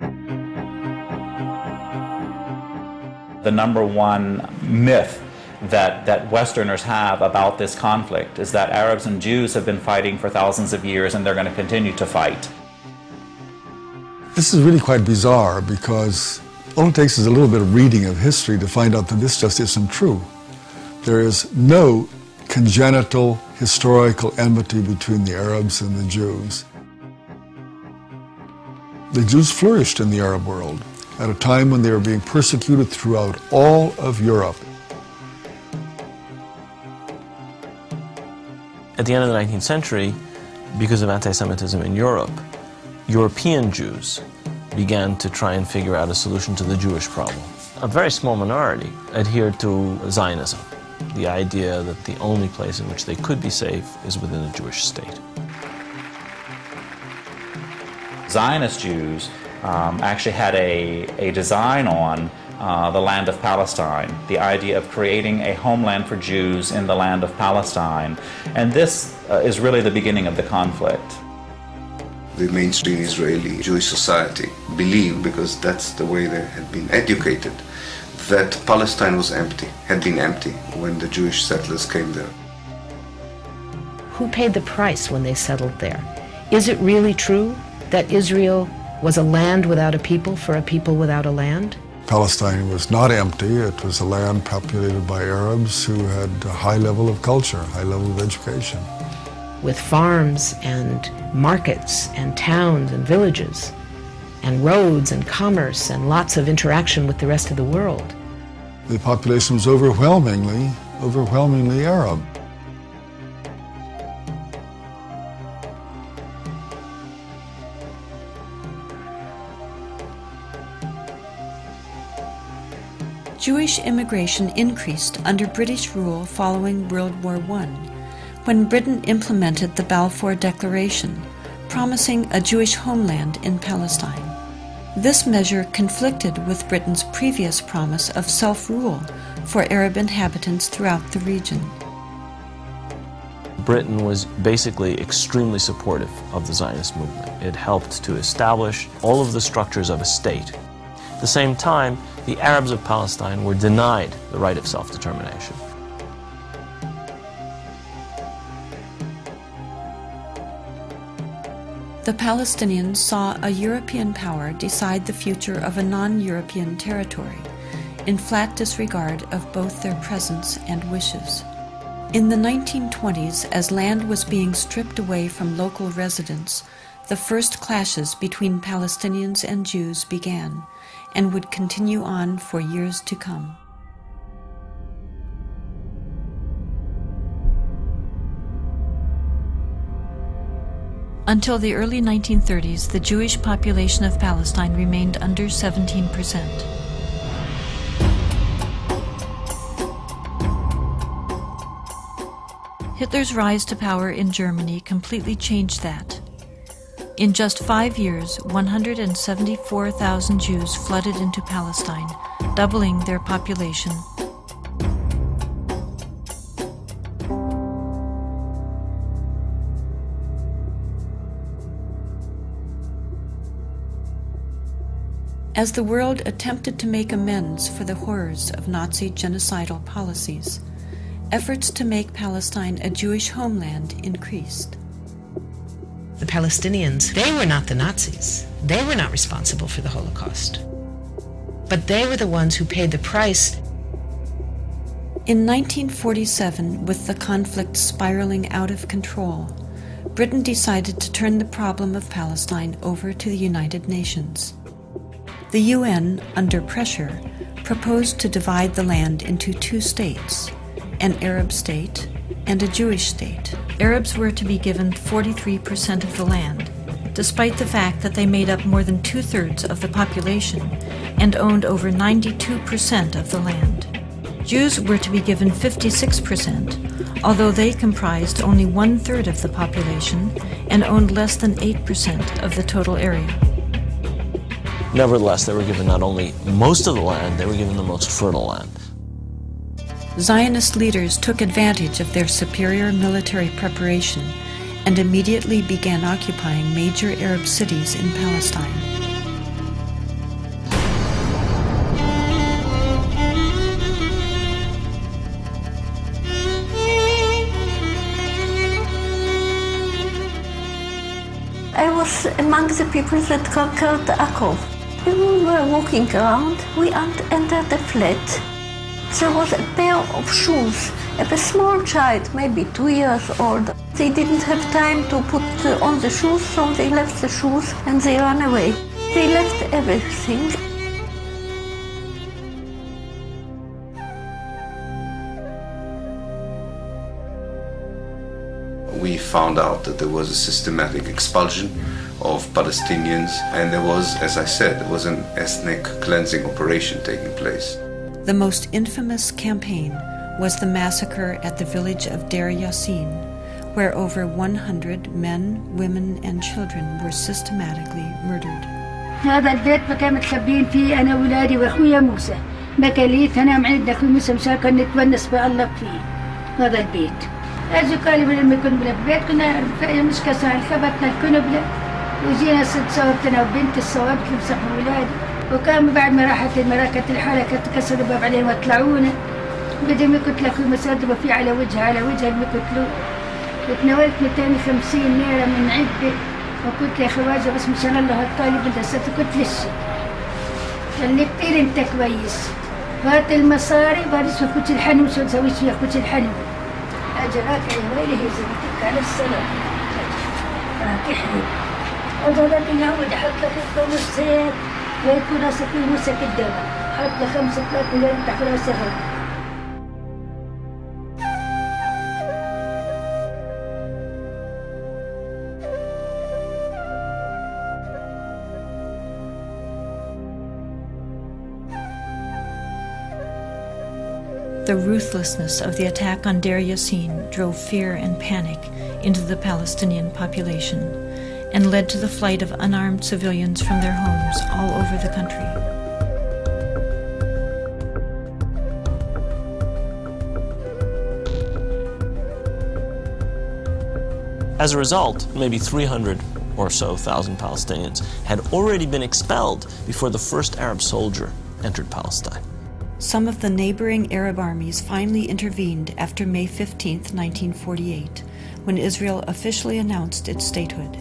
The number one myth that Westerners have about this conflict is that Arabs and Jews have been fighting for thousands of years and they're going to continue to fight. This is really quite bizarre because all it takes is a little bit of reading of history to find out that this just isn't true. There is no congenital historical enmity between the Arabs and the Jews. The Jews flourished in the Arab world at a time when they were being persecuted throughout all of Europe. At the end of the 19th century, because of anti-Semitism in Europe, European Jews began to try and figure out a solution to the Jewish problem. A very small minority adhered to Zionism, the idea that the only place in which they could be safe is within a Jewish state. Zionist Jews actually had a design on the land of Palestine, the idea of creating a homeland for Jews in the land of Palestine. And this is really the beginning of the conflict. The mainstream Israeli Jewish society believed, because that's the way they had been educated, that Palestine was empty, had been empty when the Jewish settlers came there. Who paid the price when they settled there? Is it really true that Israel was a land without a people for a people without a land? Palestine was not empty. It was a land populated by Arabs who had a high level of culture, high level of education. With farms and markets and towns and villages and roads and commerce and lots of interaction with the rest of the world. The population was overwhelmingly Arab. Jewish immigration increased under British rule following World War I, when Britain implemented the Balfour Declaration, promising a Jewish homeland in Palestine. This measure conflicted with Britain's previous promise of self-rule for Arab inhabitants throughout the region. Britain was basically extremely supportive of the Zionist movement. It helped to establish all of the structures of a state. At the same time, the Arabs of Palestine were denied the right of self-determination. The Palestinians saw a European power decide the future of a non-European territory, in flat disregard of both their presence and wishes. In the 1920s, as land was being stripped away from local residents, the first clashes between Palestinians and Jews began, and would continue on for years to come. Until the early 1930s, the Jewish population of Palestine remained under 17%. Hitler's rise to power in Germany completely changed that. In just 5 years, 174,000 Jews flooded into Palestine, doubling their population. As the world attempted to make amends for the horrors of Nazi genocidal policies, efforts to make Palestine a Jewish homeland increased. The Palestinians, they were not the Nazis. They were not responsible for the Holocaust. But they were the ones who paid the price. In 1947, with the conflict spiraling out of control, Britain decided to turn the problem of Palestine over to the United Nations. The UN, under pressure, proposed to divide the land into two states, an Arab state and a Jewish state. Arabs were to be given 43% of the land, despite the fact that they made up more than 2/3 of the population and owned over 92% of the land. Jews were to be given 56%, although they comprised only 1/3 of the population and owned less than 8% of the total area. Nevertheless, they were given not only most of the land, they were given the most fertile land. Zionist leaders took advantage of their superior military preparation and immediately began occupying major Arab cities in Palestine. was among the people that conquered Akko. When we were walking around, we entered a flat. There was a pair of shoes of a small child, maybe 2 years old. They didn't have time to put on the shoes, so they left the shoes and they ran away. They left everything. We found out that there was a systematic expulsion of Palestinians, and there was, as I said, there was an ethnic cleansing operation taking place. The most infamous campaign was the massacre at the village of Deir Yassin, where over 100 men, women, and children were systematically murdered. هذا البيت ما كان متخبين فيه أنا وولادي وأخويا موسى. ما كان لي أنا معيدنا أخوي موسى مشان كنا نتونس بالله فيه. هذا البيت. أجي قال لي لما كنا بلا بيت كنا في مش كسان خبطنا الكنبلة وجينا ست صوتنا وبنت الصواب تمسحوا ولادي. وكان بعد ما راحت المراكة الحالة كسروا الباب علينا وطلعونا. بدهم يقتلوا أخوي موسى ضربوا فيه على وجهه يقتلوه. وتناولت 250 ليرة من عدة. وقلت يا خواجة بس مشان الله الطالب انت ستكت للشي قال لي كتير انت كويس هات المصاري بارس في خوتي الحنو شو تسويش فيها خوتي الحنو اجراك يا ويلي هي زمتك على السلام راك حلو وضرب يهود حط لك الخمس هيك ويكون راسك في موسى قدامك حط لك 5 3 مليون تحت راسك. The ruthlessness of the attack on Deir Yassin drove fear and panic into the Palestinian population and led to the flight of unarmed civilians from their homes all over the country. As a result, maybe 300 or so thousand Palestinians had already been expelled before the first Arab soldier entered Palestine. Some of the neighboring Arab armies finally intervened after May 15, 1948, when Israel officially announced its statehood.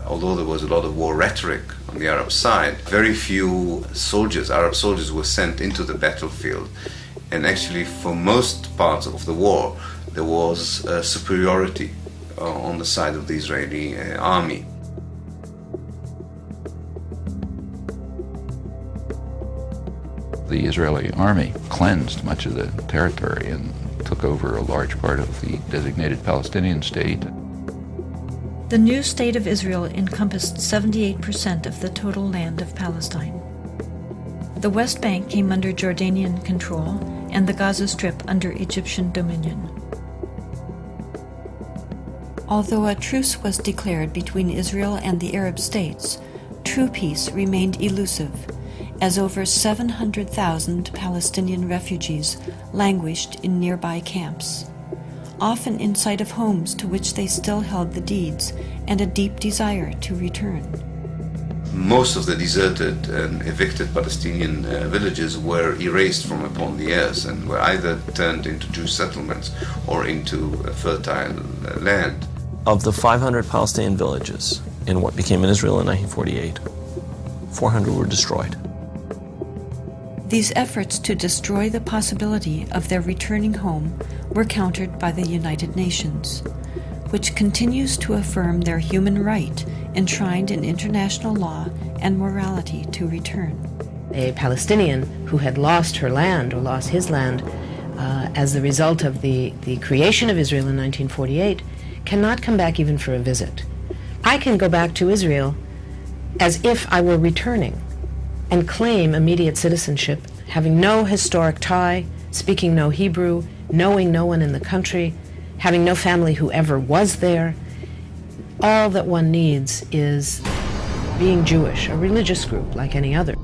Although there was a lot of war rhetoric on the Arab side, very few soldiers, Arab soldiers, were sent into the battlefield. And actually, for most parts of the war, there was superiority on the side of the Israeli army. The Israeli army cleansed much of the territory and took over a large part of the designated Palestinian state. The new state of Israel encompassed 78% of the total land of Palestine. The West Bank came under Jordanian control and the Gaza Strip under Egyptian dominion. Although a truce was declared between Israel and the Arab states, true peace remained elusive, as over 700,000 Palestinian refugees languished in nearby camps, often in sight of homes to which they still held the deeds and a deep desire to return. Most of the deserted and evicted Palestinian villages were erased from upon the earth and were either turned into Jewish settlements or into fertile land. Of the 500 Palestinian villages in what became Israel in 1948, 400 were destroyed. These efforts to destroy the possibility of their returning home were countered by the United Nations, which continues to affirm their human right enshrined in international law and morality to return. A Palestinian who had lost her land or lost his land as the result of the creation of Israel in 1948 cannot come back even for a visit. I can go back to Israel as if I were returning and claim immediate citizenship, having no historic tie, speaking no Hebrew, knowing no one in the country, having no family who ever was there. All that one needs is being Jewish, a religious group like any other.